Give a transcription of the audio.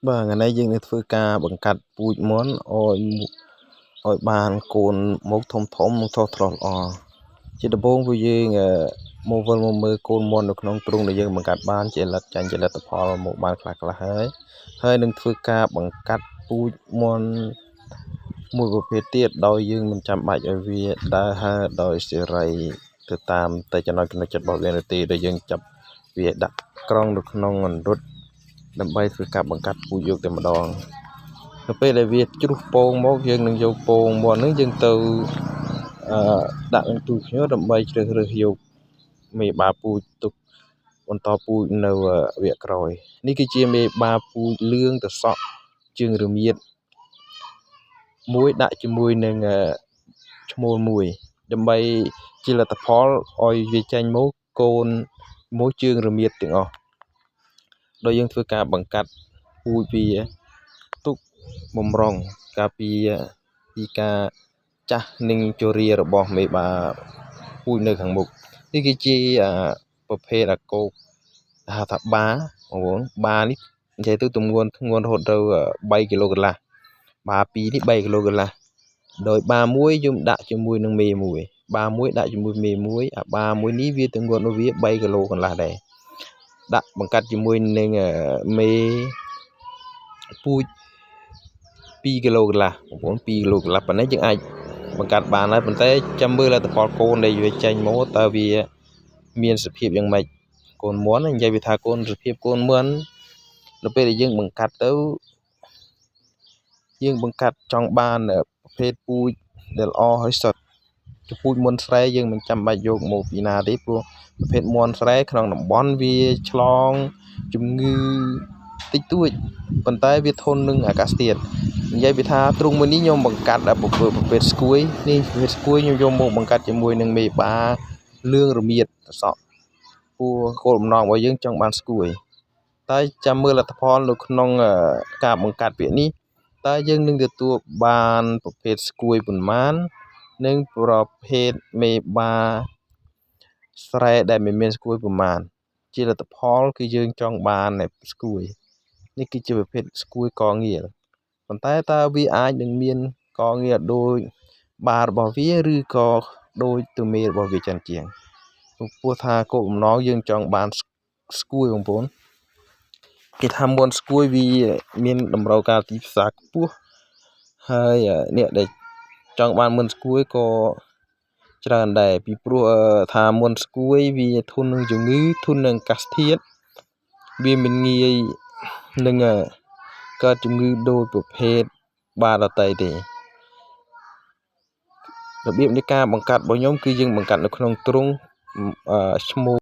Vâng, ngày nayយើងនឹងធ្វើការបង្កាត់ពូជមាន់ឲ្យបានកូនមកធំនិងថោះស្រស់ល្អជាដំបូងគឺយើងមកវិលមកមើលកូនមាន់នៅក្នុងទ្រុងដែលយើងបង្កាត់បានជាលទ្ធផលមកបានខ្លះហើយនឹងធ្វើការបង្កាត់ពូជមាន់មួយប្រភេទទៀតដោយយើងមិនចាំបាច់ឲ្យវាដើរហើរដោយសេរីទៅតាមតែចំណុចចិត្តរបស់វាទេដែលយើងចាប់វាដាក់ក្រងនៅក្នុងអណ្ដុតដើម្បីធ្វើការបង្កាត់ពូជយកតែម្ដងនៅពេលដែលវាជ្រុះពងមកយើងនឹងយកពងមាន់នឹងយើងទៅដាក់ក្នុងទូភ្ញៀវដើម្បីជ្រើសរើសយកមេបាពូជទុកបន្តពូជនៅវគ្គក្រោយនេះគឺជាមេបាពូជលឿងត្រសក់ជើងរមៀតមួយដាក់ជាមួយនឹងឈ្មោលមួយដើម្បីជាលទ្ធផលឲ្យវាចេញមកកូនមួយជើងរមៀតទាំងអស់ដោយយើងធ្វើការបង្កាត់ពូជវាទុកបំរុងការពីការចាស់និងជរារបស់មេបាពូជនៅខាងមុខនេះគឺជាប្រភេទអាគោកហៅថាបាបងប្អូនបានេះនិយាយទៅទម្ងន់ធ្ងន់រហូតទៅ3 គីឡូកន្លះបា2នេះ3 គីឡូកន្លះដោយបាមួយយើងដាក់ជាមួយនឹងមេមួយបាមួយដាក់ជាមួយមេមួយអាបាមួយនេះវាទម្ងន់របស់វា3 គីឡូកន្លះដែរដាក់បង្កាត់ជាមួយនឹងមេពូជ2 គីឡូកន្លះបងប្អូន2 គីឡូកន្លះប៉ុណ្ណេះយើងអាចបង្កាត់បានហើយប៉ុន្តែចាំមើលលទ្ធផលកូនដែលវាចេញមកតើវាមានសភាពយ៉ាងម៉េចកូនមាន់និយាយវាថាសភាពកូនមាន់នៅពេលដែលយើងបង្កាត់ទៅយើងបង្កាត់ចង់បានប្រភេទពូជដែលល្អហើយសុទ្ធពូជមាន់ស្រែយើងមិនចាំបាច់យកមកពីណាទេព្រោះប្រភេទមាន់ស្រែក្នុងតំបន់វាឆ្លងជំងឺតិចតួចប៉ុន្តែវាធន់នឹងអាកាសធាតុនិយាយពីថាទ្រុងមួយនេះខ្ញុំបង្កាត់ប្រភេទស្គួយនេះប្រភេទស្គួយខ្ញុំយកមកបង្កាត់ជាមួយនឹងមេបាលឿងរមៀតត្រសក់ព្រោះគោលបំណងរបស់យើងចង់បានស្គួយតែចាំមើលលទ្ធផលនៅក្នុងការបង្កាត់ពាក្យនេះតើយើងនឹងទទួលបានប្រភេទស្គួយប៉ុន្មាននិងប្រភេទមេបាស្រែដែលមិនមានស្គួយប៉ុន្មានជាលទ្ធផលគឺយើងចង់បានស្គួយនេះគឺជាប្រភេទស្គួយកងាលប៉ុន្តែតើវាអាចនឹងមានកងាលដូចបារបស់វាឬក៏ដូចទៅមេរបស់វាច្រើនជាងព្រោះថាគោលបំណងយើងចង់បានស្គួយបងប្អូនគេថាមាន់ស្គួយវាមានតម្រូវការទីផ្សារខ្ពស់ហើយអ្នកដែលចង់បានមាន់ស្គួយក៏ច្រើនដែរពីព្រោះថាមាន់ស្គួយវាធន់នឹងជំងឺធន់នឹងអាកាសធាតុវាមិនងាយនឹងកើតជំងឺដូចប្រភេទបាដទៃទេរបៀបនៃការបង្កាត់របស់ខ្ញុំគឺយើងបង្កាត់នៅក្នុងទ្រុងឈ្មោះ